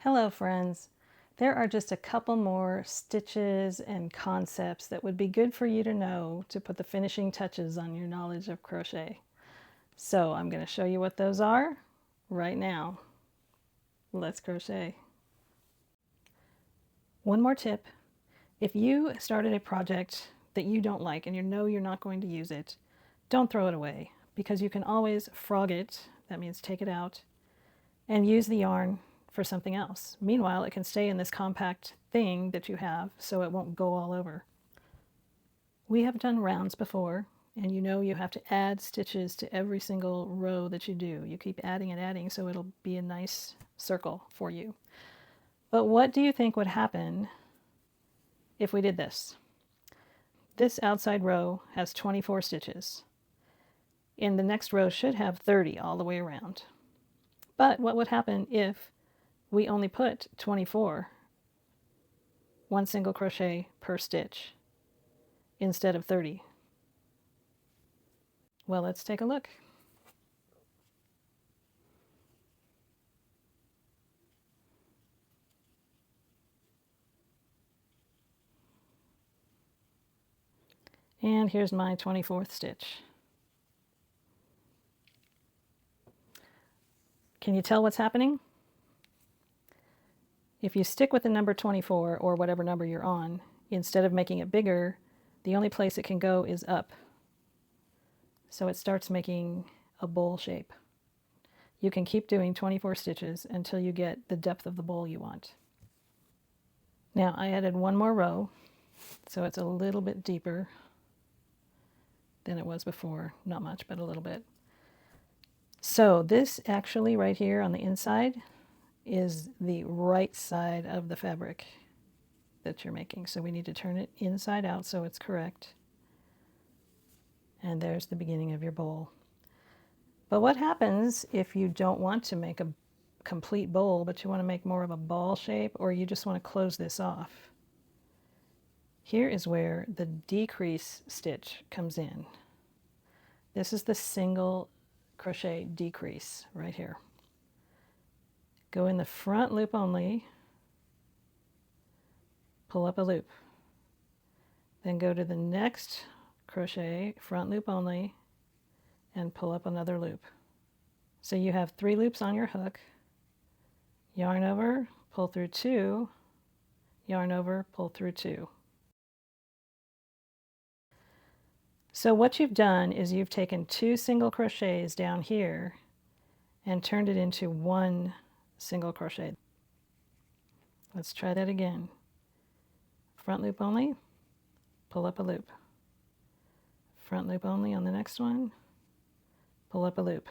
Hello friends! There are just a couple more stitches and concepts that would be good for you to know to put the finishing touches on your knowledge of crochet. So I'm going to show you what those are right now. Let's crochet. One more tip. If you started a project that you don't like and you know you're not going to use it, don't throw it away because you can always frog it, that means take it out, and use the yarn for something else. Meanwhile, it can stay in this compact thing that you have so it won't go all over. We have done rounds before, and you know you have to add stitches to every single row that you do. You keep adding and adding so it'll be a nice circle for you. But what do you think would happen if we did this? This outside row has 24 stitches, and the next row should have 30 all the way around. But what would happen if we only put 24, one single crochet per stitch, instead of 30? Well, let's take a look. And here's my 24th stitch. Can you tell what's happening? If you stick with the number 24, or whatever number you're on, instead of making it bigger, the only place it can go is up. So it starts making a bowl shape. You can keep doing 24 stitches until you get the depth of the bowl you want. Now I added one more row, so it's a little bit deeper than it was before. Not much, but a little bit. So this actually right here on the inside is the right side of the fabric that you're making. So we need to turn it inside out so it's correct. And there's the beginning of your bowl. But what happens if you don't want to make a complete bowl, but you want to make more of a ball shape, or you just want to close this off? Here is where the decrease stitch comes in. This is the single crochet decrease right here. Go in the front loop only, pull up a loop, then go to the next crochet, front loop only, and pull up another loop. So you have 3 loops on your hook, yarn over, pull through 2, yarn over, pull through 2. So what you've done is you've taken 2 single crochets down here and turned it into 1 single crochet. Let's try that again. Front loop only, pull up a loop. Front loop only on the next one, pull up a loop.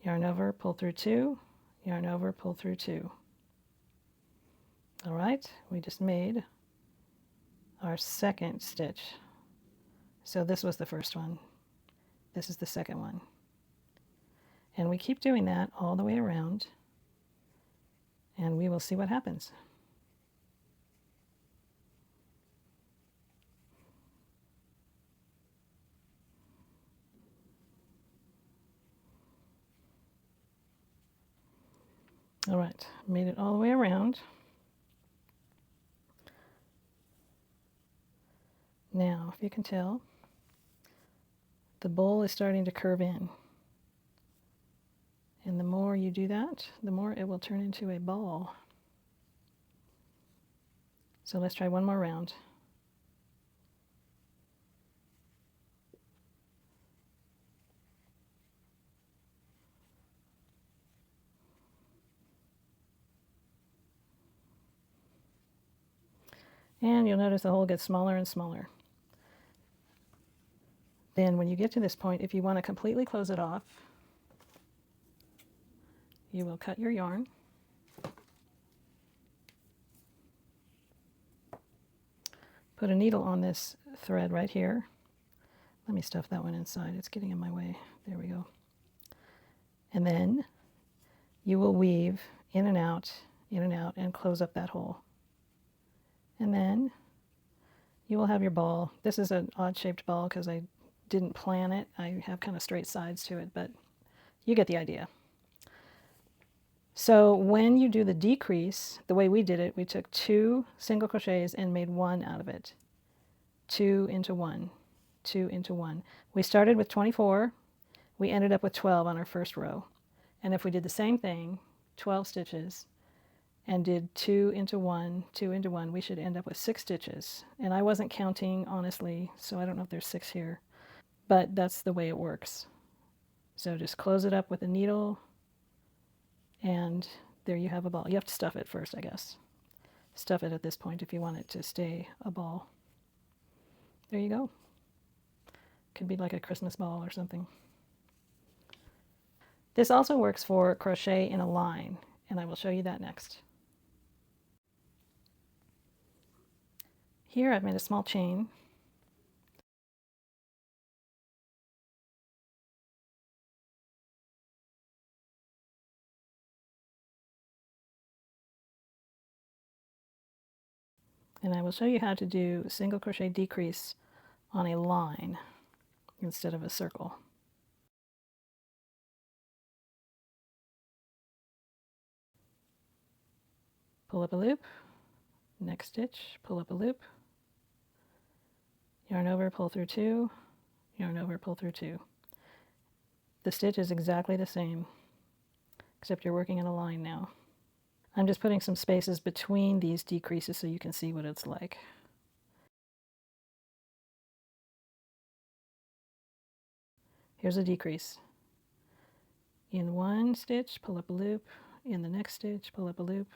Yarn over, pull through 2, yarn over, pull through 2. All right, we just made our second stitch. So this was the first one. This is the second one. And we keep doing that all the way around, and we will see what happens. All right, made it all the way around. Now, if you can tell, the bowl is starting to curve in. And the more you do that, the more it will turn into a ball. So let's try one more round. And you'll notice the hole gets smaller and smaller. Then when you get to this point, if you want to completely close it off, you will cut your yarn. Put a needle on this thread right here. Let me stuff that one inside. It's getting in my way. There we go. And then you will weave in and out, and close up that hole. And then you will have your ball. This is an odd-shaped ball because I didn't plan it. I have kind of straight sides to it, but you get the idea. So when you do the decrease, the way we did it, we took 2 single crochets and made 1 out of it. 2 into 1, 2 into 1. We started with 24. We ended up with 12 on our first row. And if we did the same thing, 12 stitches, and did 2 into 1, 2 into 1, we should end up with 6 stitches. And I wasn't counting, honestly, so I don't know if there's 6 here. But that's the way it works. So just close it up with a needle, and there you have a ball. You have to stuff it first, I guess. Stuff it at this point if you want it to stay a ball. There you go. Could be like a Christmas ball or something. This also works for crochet in a line, and I will show you that next. Here I've made a small chain. And I will show you how to do single crochet decrease on a line instead of a circle. Pull up a loop, next stitch, pull up a loop, yarn over, pull through 2, yarn over, pull through 2. The stitch is exactly the same, except you're working in a line now. I'm just putting some spaces between these decreases so you can see what it's like. Here's a decrease. In one stitch, pull up a loop. In the next stitch, pull up a loop.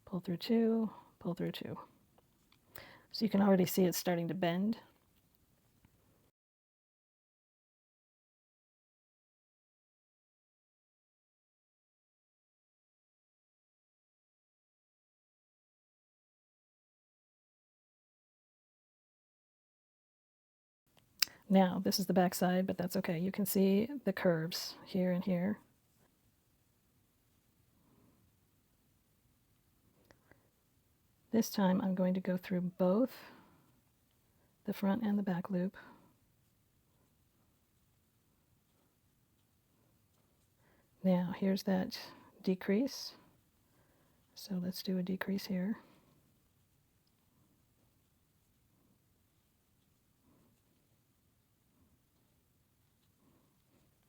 Pull through 2, pull through 2. So you can already see it's starting to bend. Now, this is the back side, but that's okay. You can see the curves here and here. This time I'm going to go through both the front and the back loop. Now, here's that decrease. So let's do a decrease here.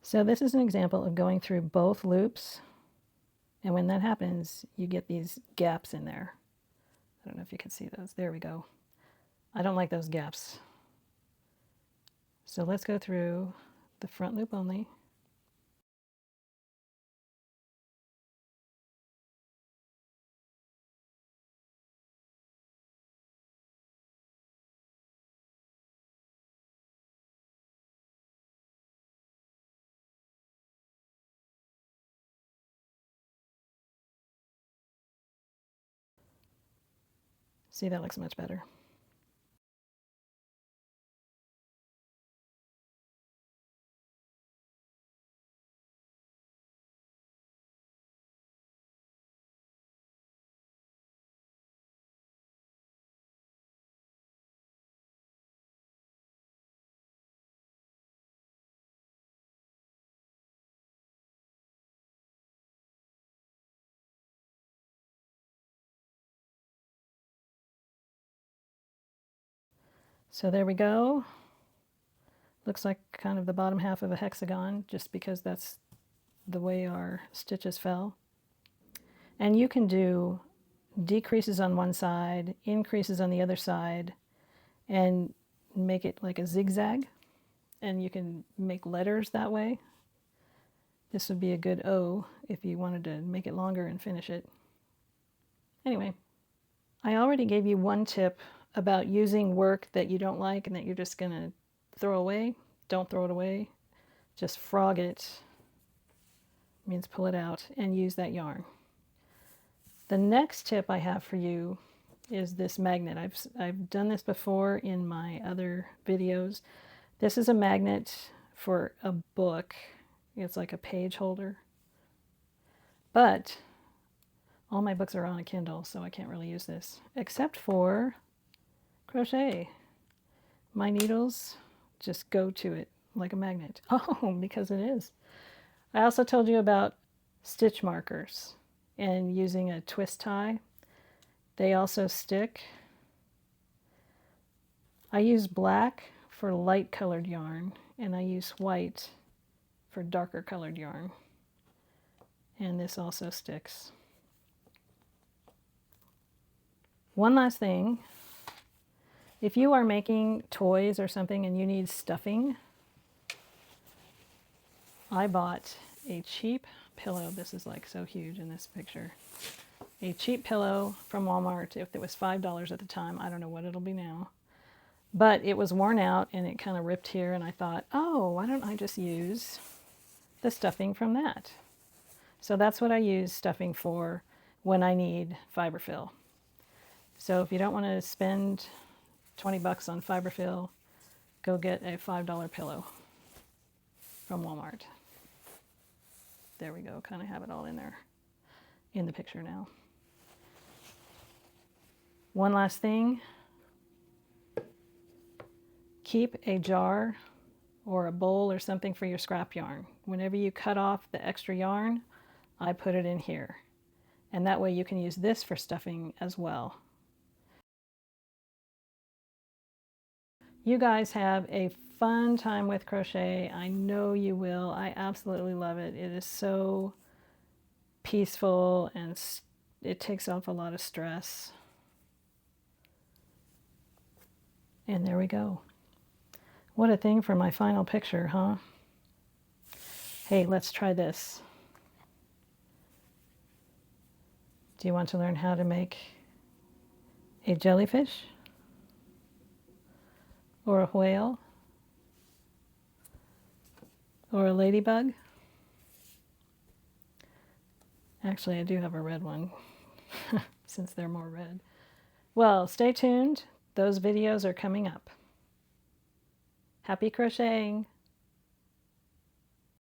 So this is an example of going through both loops, and when that happens, you get these gaps in there. I don't know if you can see those. There we go. I don't like those gaps. So let's go through the front loop only. See, that looks much better. So there we go. Looks like kind of the bottom half of a hexagon, just because that's the way our stitches fell. And you can do decreases on one side, increases on the other side, and make it like a zigzag. And you can make letters that way. This would be a good O if you wanted to make it longer and finish it. Anyway, I already gave you one tip about using work that you don't like and that you're just going to throw away. Don't throw it away. Just frog it, means pull it out, and use that yarn. The next tip I have for you is this magnet. I've done this before in my other videos. This is a magnet for a book. It's like a page holder. But all my books are on a Kindle, so I can't really use this, except for crochet. My needles just go to it like a magnet. Oh, because it is. I also told you about stitch markers and using a twist tie. They also stick. I use black for light colored yarn, and I use white for darker colored yarn. And this also sticks. One last thing, if you are making toys or something and you need stuffing, I bought a cheap pillow. This is like so huge in this picture. A cheap pillow from Walmart. If it was $5 at the time, I don't know what it'll be now. But it was worn out and it kind of ripped here, and I thought, oh, why don't I just use the stuffing from that? So that's what I use stuffing for when I need fiberfill. So if you don't want to spend 20 bucks on fiberfill, go get a $5 pillow from Walmart. There we go, kind of have it all in there in the picture now. One last thing, keep a jar or a bowl or something for your scrap yarn. Whenever you cut off the extra yarn, I put it in here. And that way you can use this for stuffing as well. You guys have a fun time with crochet. I know you will. I absolutely love it. It is so peaceful and it takes off a lot of stress. And there we go. What a thing for my final picture, huh? Hey, let's try this. Do you want to learn how to make a jellyfish? Or a whale? Or a ladybug? Actually, I do have a red one, since they're more red. Well, stay tuned. Those videos are coming up. Happy crocheting!